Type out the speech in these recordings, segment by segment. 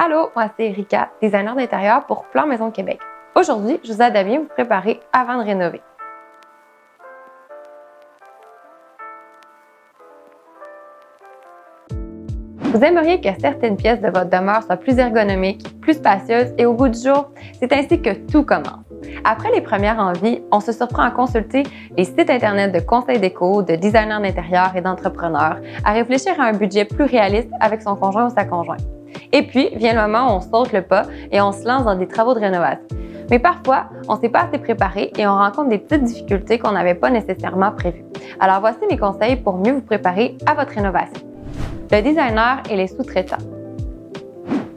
Allô, moi c'est Erika, designer d'intérieur pour Plan Maison Québec. Aujourd'hui, je vous aide à bien vous préparer avant de rénover. Vous aimeriez que certaines pièces de votre demeure soient plus ergonomiques, plus spacieuses et au bout du jour, c'est ainsi que tout commence. Après les premières envies, on se surprend à consulter les sites Internet de conseils déco, de designers d'intérieur et d'entrepreneurs, à réfléchir à un budget plus réaliste avec son conjoint ou sa conjointe. Et puis, vient le moment où on saute le pas et on se lance dans des travaux de rénovation. Mais parfois, on ne s'est pas assez préparé et on rencontre des petites difficultés qu'on n'avait pas nécessairement prévues. Alors voici mes conseils pour mieux vous préparer à votre rénovation. Le designer et les sous-traitants.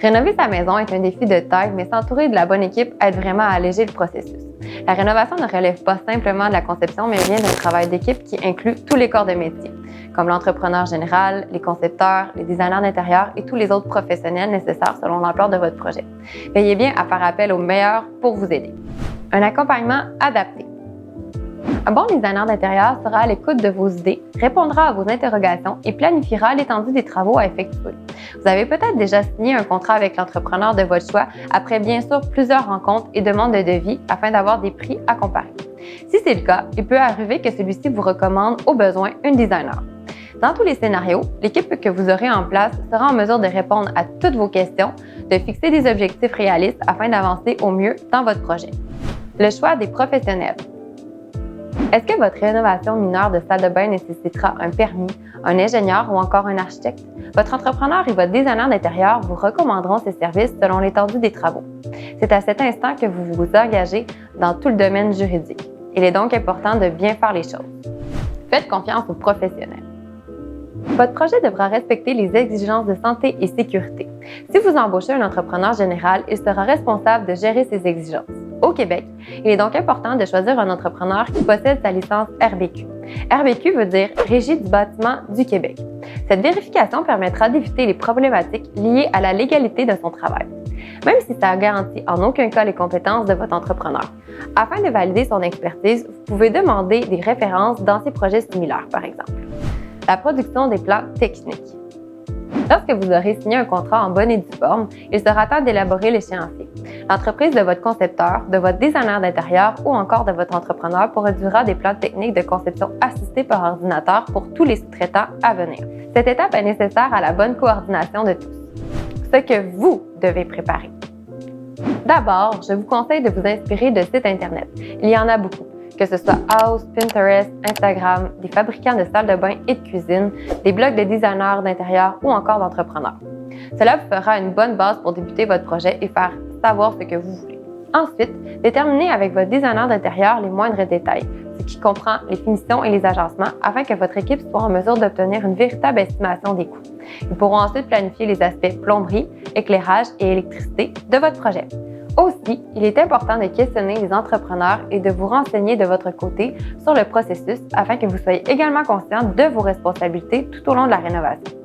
Rénover sa maison est un défi de taille, mais s'entourer de la bonne équipe aide vraiment à alléger le processus. La rénovation ne relève pas simplement de la conception, mais vient d'un travail d'équipe qui inclut tous les corps de métier, comme l'entrepreneur général, les concepteurs, les designers d'intérieur et tous les autres professionnels nécessaires selon l'ampleur de votre projet. Veillez bien à faire appel aux meilleurs pour vous aider. Un accompagnement adapté. Un bon designer d'intérieur sera à l'écoute de vos idées, répondra à vos interrogations et planifiera l'étendue des travaux à effectuer. Vous avez peut-être déjà signé un contrat avec l'entrepreneur de votre choix après bien sûr plusieurs rencontres et demandes de devis afin d'avoir des prix à comparer. Si c'est le cas, il peut arriver que celui-ci vous recommande au besoin un designer. Dans tous les scénarios, l'équipe que vous aurez en place sera en mesure de répondre à toutes vos questions, de fixer des objectifs réalistes afin d'avancer au mieux dans votre projet. Le choix des professionnels. Est-ce que votre rénovation mineure de salle de bain nécessitera un permis, un ingénieur ou encore un architecte? Votre entrepreneur et votre designer d'intérieur vous recommanderont ces services selon l'étendue des travaux. C'est à cet instant que vous vous engagez dans tout le domaine juridique. Il est donc important de bien faire les choses. Faites confiance aux professionnels. Votre projet devra respecter les exigences de santé et sécurité. Si vous embauchez un entrepreneur général, il sera responsable de gérer ces exigences. Au Québec, il est donc important de choisir un entrepreneur qui possède sa licence RBQ. RBQ veut dire Régie du bâtiment du Québec. Cette vérification permettra d'éviter les problématiques liées à la légalité de son travail, même si ça ne garantit en aucun cas les compétences de votre entrepreneur. Afin de valider son expertise, vous pouvez demander des références dans ces projets similaires, par exemple. La production des plans techniques. Lorsque vous aurez signé un contrat en bonne et due forme, il sera temps d'élaborer l'échéancier. L'entreprise de votre concepteur, de votre designer d'intérieur ou encore de votre entrepreneur produira des plans techniques de conception assistés par ordinateur pour tous les sous-traitants à venir. Cette étape est nécessaire à la bonne coordination de tous. Ce que vous devez préparer. D'abord, je vous conseille de vous inspirer de sites Internet. Il y en a beaucoup. Que ce soit Houzz, Pinterest, Instagram, des fabricants de salles de bain et de cuisine, des blogs de designers d'intérieur ou encore d'entrepreneurs. Cela vous fera une bonne base pour débuter votre projet et faire savoir ce que vous voulez. Ensuite, déterminez avec votre designer d'intérieur les moindres détails, ce qui comprend les finitions et les agencements afin que votre équipe soit en mesure d'obtenir une véritable estimation des coûts. Ils pourront ensuite planifier les aspects plomberie, éclairage et électricité de votre projet. Aussi, il est important de questionner les entrepreneurs et de vous renseigner de votre côté sur le processus afin que vous soyez également conscient de vos responsabilités tout au long de la rénovation.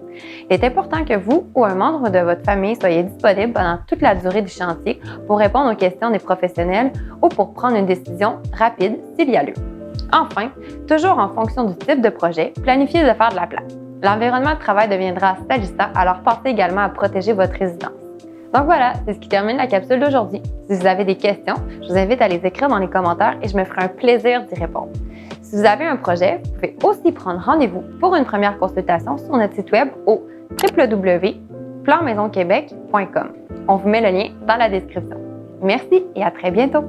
Il est important que vous ou un membre de votre famille soyez disponible pendant toute la durée du chantier pour répondre aux questions des professionnels ou pour prendre une décision rapide s'il y a lieu. Enfin, toujours en fonction du type de projet, planifiez de faire de la place. L'environnement de travail deviendra salissant, alors pensez également à protéger votre résidence. Donc voilà, c'est ce qui termine la capsule d'aujourd'hui. Si vous avez des questions, je vous invite à les écrire dans les commentaires et je me ferai un plaisir d'y répondre. Si vous avez un projet, vous pouvez aussi prendre rendez-vous pour une première consultation sur notre site web au www.planmaisonquebec.com. On vous met le lien dans la description. Merci et à très bientôt!